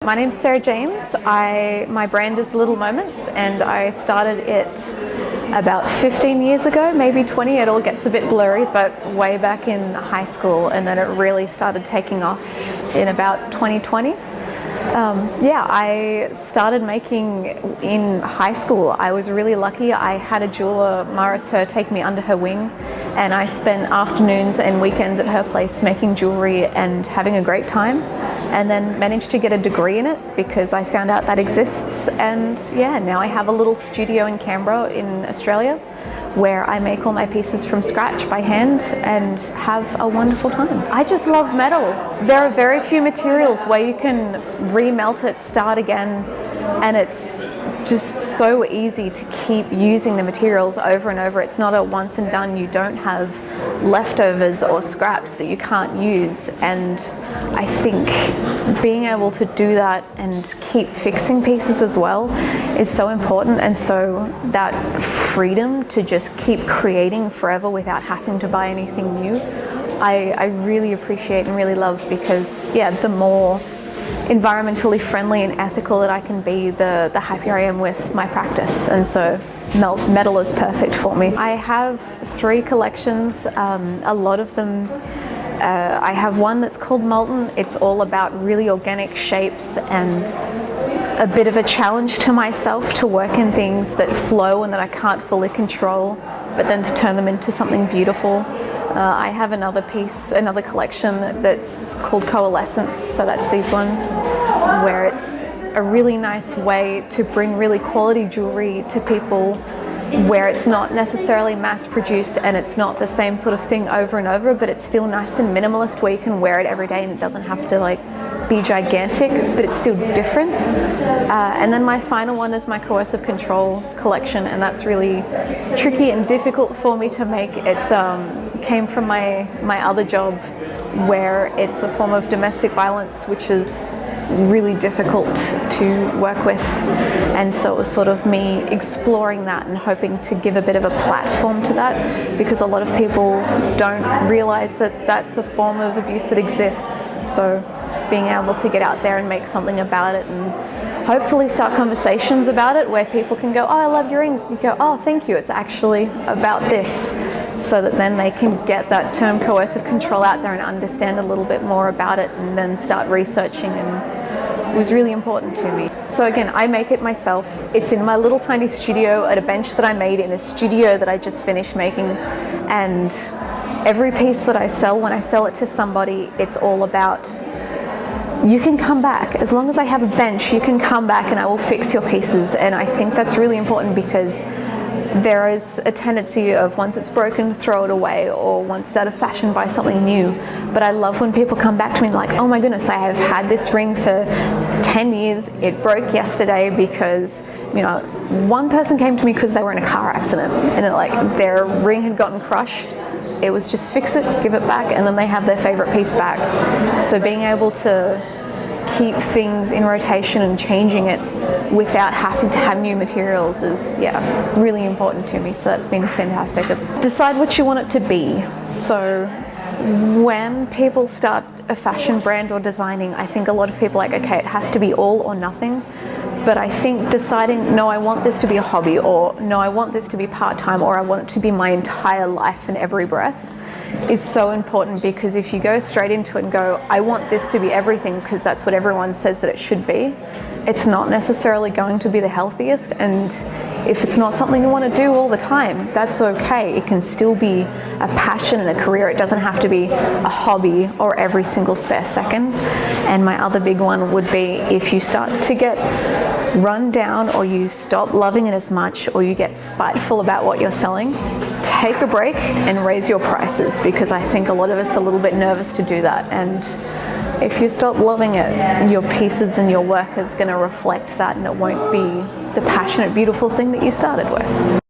My name's Sarah James. My brand is Little Moments, and I started it about 15 years ago, maybe 20. It all gets a bit blurry, but way back in high school, and then it really started taking off in about 2020. I started making in high school. I was really lucky. I had a jeweler, Maris Her, take me under her wing, and I spent afternoons and weekends at her place making jewelry and having a great time, and then managed to get a degree in it because I found out that exists. And yeah, now I have a little studio in Canberra in Australia where I make all my pieces from scratch by hand and have a wonderful time. I just love metal. There are very few materials where you can remelt it, start again, and it's just so easy to keep using the materials over and over. It's not a once and done. You don't have leftovers or scraps that you can't use, and I think being able to do that and keep fixing pieces as well is so important. And so that freedom to just keep creating forever without having to buy anything new, I really appreciate and really love, because the more environmentally friendly and ethical that I can be, the happier I am with my practice. And so metal is perfect for me. I have 3 collections. A lot of them, I have one that's called Molten. It's all about really organic shapes and a bit of a challenge to myself to work in things that flow and that I can't fully control, but then to turn them into something beautiful. I have another collection that's called Coalescence, so that's these ones, where it's a really nice way to bring really quality jewelry to people, where it's not necessarily mass produced and it's not the same sort of thing over and over, but it's still nice and minimalist where you can wear it every day and it doesn't have to be gigantic, but it's still different. And then my final one is my Coercive Control collection, and that's really tricky and difficult for me to make. It's came from my other job, where it's a form of domestic violence, which is really difficult to work with, and so it was sort of me exploring that and hoping to give a bit of a platform to that, because a lot of people don't realize that that's a form of abuse that exists. So being able to get out there and make something about it and hopefully start conversations about it where people can go, "Oh, I love your rings." You go, "Oh, thank you. It's actually about this," so that then they can get that term coercive control out there and understand a little bit more about it and then start researching. And it was really important to me. So again, I make it myself. It's in my little tiny studio at a bench that I made in a studio that I just finished making. And every piece that I sell, when I sell it to somebody, it's all about, you can come back. As long as I have a bench, you can come back and I will fix your pieces. And I think that's really important, because there is a tendency of, once it's broken, throw it away, or once it's out of fashion, buy something new. But I love when people come back to me like, "Oh my goodness, I have had this ring for 10 years. It broke yesterday because, one person came to me because they were in a car accident and their ring had gotten crushed. It was just fix it, give it back, and then they have their favorite piece back." So being able to keep things in rotation and changing it without having to have new materials is really important to me. So that's been fantastic. Decide what you want it to be. So when people start a fashion brand or designing, I think a lot of people okay, it has to be all or nothing. But I think deciding, no, I want this to be a hobby, or no, I want this to be part-time, or I want it to be my entire life and every breath, is so important. Because if you go straight into it and go, I want this to be everything because that's what everyone says that it should be, it's not necessarily going to be the healthiest. And if it's not something you want to do all the time, that's okay. It can still be a passion and a career. It doesn't have to be a hobby or every single spare second. And my other big one would be, if you start to get run down, or you stop loving it as much, or you get spiteful about what you're selling, take a break and raise your prices, because I think a lot of us are a little bit nervous to do that. And if you stop loving it, your pieces and your work is going to reflect that, and it won't be the passionate, beautiful thing that you started with.